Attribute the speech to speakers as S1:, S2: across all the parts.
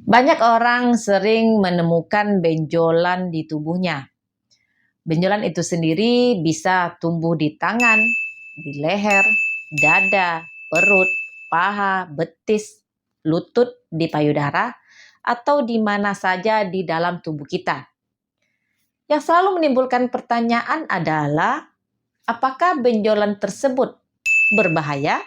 S1: Banyak orang sering menemukan benjolan di tubuhnya. Benjolan itu sendiri bisa tumbuh di tangan, di leher, dada, perut, paha, betis, lutut, di payudara, atau di mana saja di dalam tubuh kita. Yang selalu menimbulkan pertanyaan adalah, apakah benjolan tersebut berbahaya?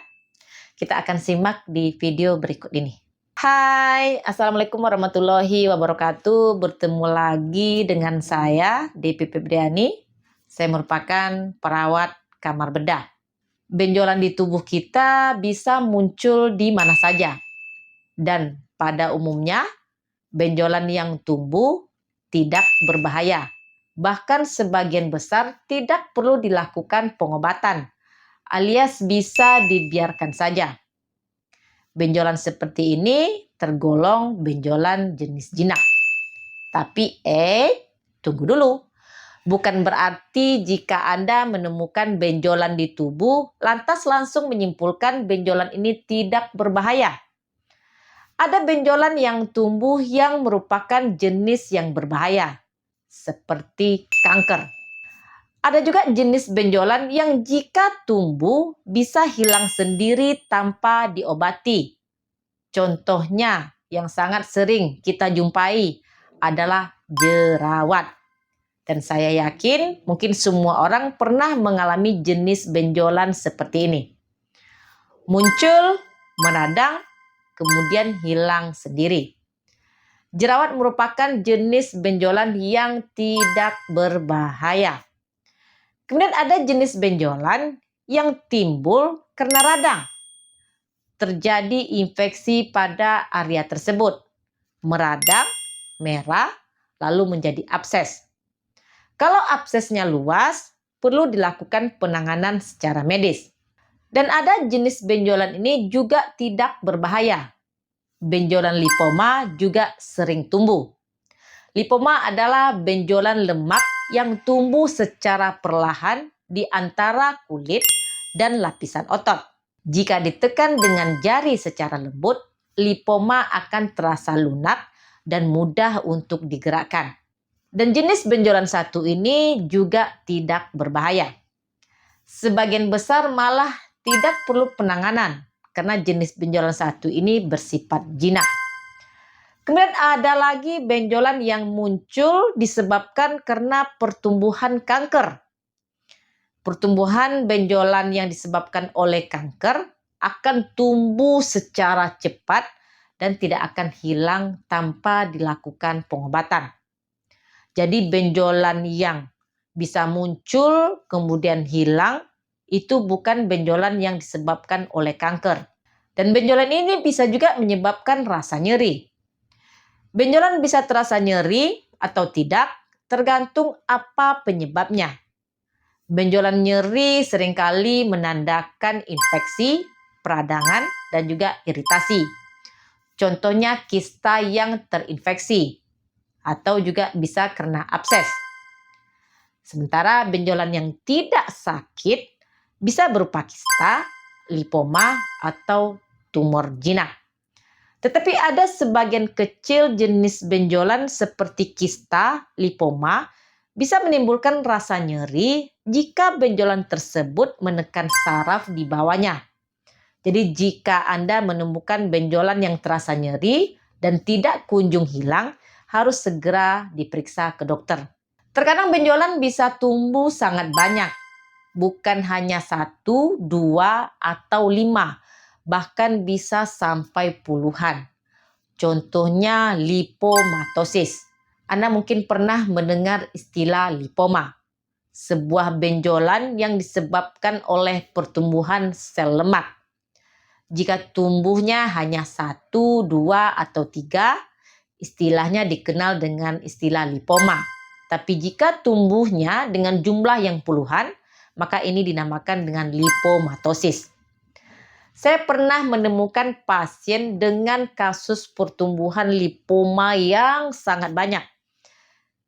S1: Kita akan simak di video berikut ini. Hai, Assalamualaikum warahmatullahi wabarakatuh. Bertemu lagi dengan saya, Depi Febriani. Saya merupakan perawat kamar bedah. Benjolan di tubuh kita bisa muncul di mana saja. Dan pada umumnya, benjolan yang tumbuh tidak berbahaya. Bahkan sebagian besar tidak perlu dilakukan pengobatan, alias bisa dibiarkan saja. Benjolan seperti ini tergolong benjolan jenis jinak. Tapi tunggu dulu. Bukan berarti jika Anda menemukan benjolan di tubuh, lantas langsung menyimpulkan benjolan ini tidak berbahaya. Ada benjolan yang tumbuh yang merupakan jenis yang berbahaya, seperti kanker. Ada juga jenis benjolan yang jika tumbuh bisa hilang sendiri tanpa diobati. Contohnya yang sangat sering kita jumpai adalah jerawat. Dan saya yakin mungkin semua orang pernah mengalami jenis benjolan seperti ini. Muncul, meradang, kemudian hilang sendiri. Jerawat merupakan jenis benjolan yang tidak berbahaya. Kemudian ada jenis benjolan yang timbul karena radang. Terjadi infeksi pada area tersebut. Meradang, merah, lalu menjadi abses. Kalau absesnya luas, perlu dilakukan penanganan secara medis. Dan ada jenis benjolan ini juga tidak berbahaya. Benjolan lipoma juga sering tumbuh. Lipoma adalah benjolan lemak yang tumbuh secara perlahan di antara kulit dan lapisan otot. Jika ditekan dengan jari secara lembut, lipoma akan terasa lunak dan mudah untuk digerakkan. Dan jenis benjolan satu ini juga tidak berbahaya. Sebagian besar malah tidak perlu penanganan karena jenis benjolan satu ini bersifat jinak. Kemudian ada lagi benjolan yang muncul disebabkan karena pertumbuhan kanker. Pertumbuhan benjolan yang disebabkan oleh kanker akan tumbuh secara cepat dan tidak akan hilang tanpa dilakukan pengobatan. Jadi benjolan yang bisa muncul kemudian hilang itu bukan benjolan yang disebabkan oleh kanker. Dan benjolan ini bisa juga menyebabkan rasa nyeri. Benjolan bisa terasa nyeri atau tidak tergantung apa penyebabnya. Benjolan nyeri seringkali menandakan infeksi, peradangan, dan juga iritasi. Contohnya kista yang terinfeksi atau juga bisa karena abses. Sementara benjolan yang tidak sakit bisa berupa kista, lipoma, atau tumor jinak. Tetapi ada sebagian kecil jenis benjolan seperti kista, lipoma, bisa menimbulkan rasa nyeri jika benjolan tersebut menekan saraf di bawahnya. Jadi jika Anda menemukan benjolan yang terasa nyeri dan tidak kunjung hilang, harus segera diperiksa ke dokter. Terkadang benjolan bisa tumbuh sangat banyak, bukan hanya 1, 2, atau 5. Bahkan bisa sampai puluhan. Contohnya lipomatosis. Anda mungkin pernah mendengar istilah lipoma. Sebuah benjolan yang disebabkan oleh pertumbuhan sel lemak. Jika tumbuhnya hanya 1, 2, atau 3, istilahnya dikenal dengan istilah lipoma. Tapi jika tumbuhnya dengan jumlah yang puluhan, maka ini dinamakan dengan lipomatosis. Saya pernah menemukan pasien dengan kasus pertumbuhan lipoma yang sangat banyak.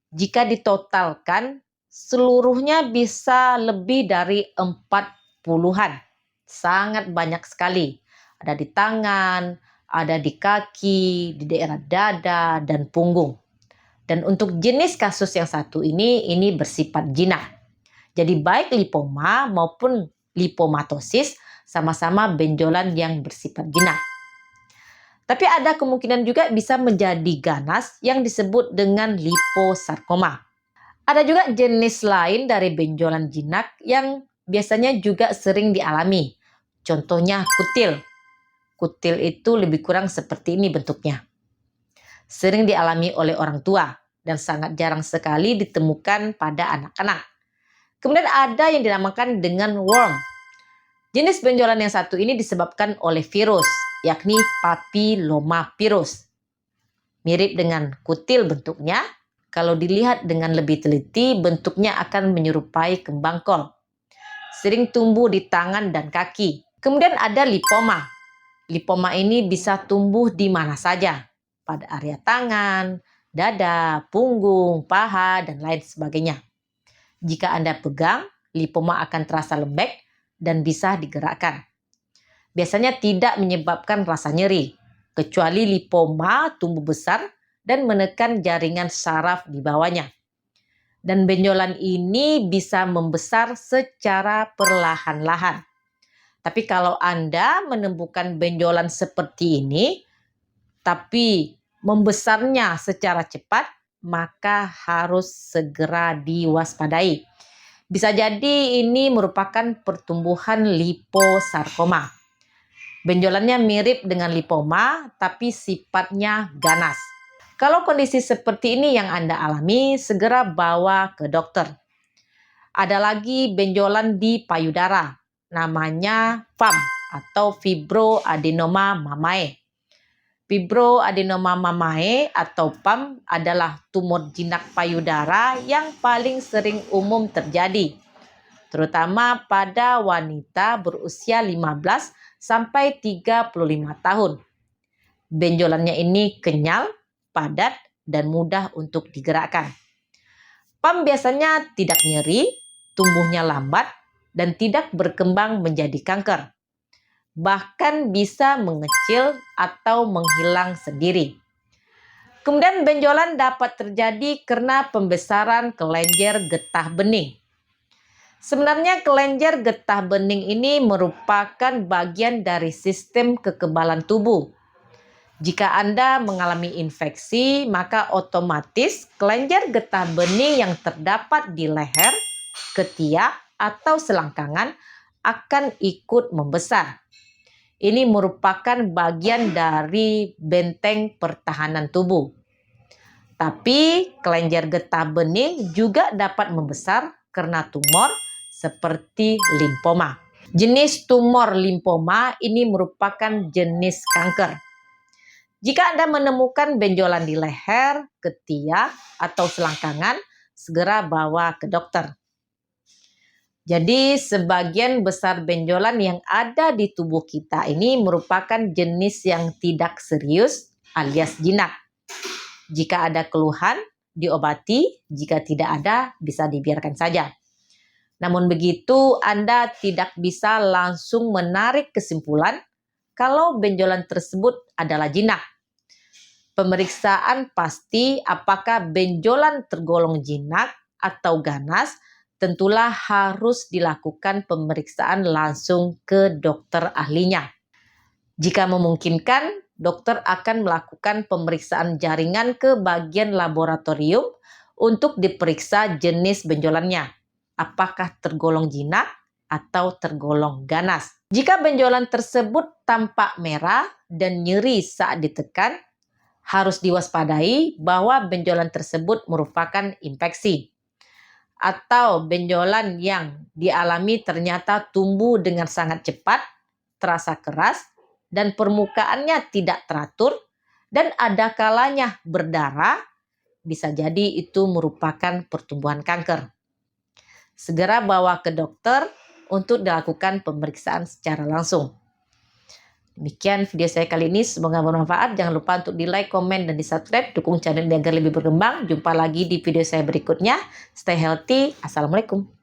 S1: Jika ditotalkan, seluruhnya bisa lebih dari 40-an. Sangat banyak sekali. Ada di tangan, ada di kaki, di daerah dada, dan punggung. Dan untuk jenis kasus yang satu ini bersifat jinak. Jadi baik lipoma maupun lipomatosis sama-sama benjolan yang bersifat jinak. Tapi ada kemungkinan juga bisa menjadi ganas yang disebut dengan liposarkoma. Ada juga jenis lain dari benjolan jinak yang biasanya juga sering dialami. Contohnya kutil. Kutil itu lebih kurang seperti ini bentuknya. Sering dialami oleh orang tua dan sangat jarang sekali ditemukan pada anak-anak. Kemudian ada yang dinamakan dengan worm. Jenis benjolan yang satu ini disebabkan oleh virus, yakni papillomavirus. Mirip dengan kutil bentuknya, kalau dilihat dengan lebih teliti bentuknya akan menyerupai kembang kol. Sering tumbuh di tangan dan kaki. Kemudian ada lipoma. Lipoma ini bisa tumbuh di mana saja, pada area tangan, dada, punggung, paha, dan lain sebagainya. Jika Anda pegang, lipoma akan terasa lembek dan bisa digerakkan. Biasanya tidak menyebabkan rasa nyeri, kecuali lipoma tumbuh besar dan menekan jaringan saraf di bawahnya. Dan benjolan ini bisa membesar secara perlahan-lahan. Tapi kalau Anda menemukan benjolan seperti ini, tapi membesarnya secara cepat, maka harus segera diwaspadai. Bisa jadi ini merupakan pertumbuhan liposarkoma. Benjolannya mirip dengan lipoma, tapi sifatnya ganas. Kalau kondisi seperti ini yang Anda alami, segera bawa ke dokter. Ada lagi benjolan di payudara, namanya FAM atau fibroadenoma mamae. Fibroadenoma mamae atau FAM adalah tumor jinak payudara yang paling sering umum terjadi, terutama pada wanita berusia 15 sampai 35 tahun. Benjolannya ini kenyal, padat, dan mudah untuk digerakkan. FAM biasanya tidak nyeri, tumbuhnya lambat, dan tidak berkembang menjadi kanker. Bahkan bisa mengecil atau menghilang sendiri. Kemudian benjolan dapat terjadi karena pembesaran kelenjar getah bening. Sebenarnya kelenjar getah bening ini merupakan bagian dari sistem kekebalan tubuh. Jika Anda mengalami infeksi, maka otomatis kelenjar getah bening yang terdapat di leher, ketiak, atau selangkangan akan ikut membesar. Ini merupakan bagian dari benteng pertahanan tubuh. Tapi kelenjar getah bening juga dapat membesar karena tumor seperti limfoma. Jenis tumor limfoma ini merupakan jenis kanker. Jika Anda menemukan benjolan di leher, ketiak, atau selangkangan, segera bawa ke dokter. Jadi sebagian besar benjolan yang ada di tubuh kita ini merupakan jenis yang tidak serius alias jinak. Jika ada keluhan, diobati. Jika tidak ada, bisa dibiarkan saja. Namun begitu, Anda tidak bisa langsung menarik kesimpulan kalau benjolan tersebut adalah jinak. Pemeriksaan pasti apakah benjolan tergolong jinak atau ganas tentulah harus dilakukan pemeriksaan langsung ke dokter ahlinya. Jika memungkinkan, dokter akan melakukan pemeriksaan jaringan ke bagian laboratorium untuk diperiksa jenis benjolannya. Apakah tergolong jinak atau tergolong ganas. Jika benjolan tersebut tampak merah dan nyeri saat ditekan, harus diwaspadai bahwa benjolan tersebut merupakan infeksi. Atau benjolan yang dialami ternyata tumbuh dengan sangat cepat, terasa keras, dan permukaannya tidak teratur, dan ada kalanya berdarah, bisa jadi itu merupakan pertumbuhan kanker. Segera bawa ke dokter untuk dilakukan pemeriksaan secara langsung. Demikian video saya kali ini, semoga bermanfaat. Jangan lupa untuk di like, komen, dan di subscribe. Dukung channel ini agar lebih berkembang. Jumpa lagi di video saya berikutnya. Stay healthy. Assalamualaikum.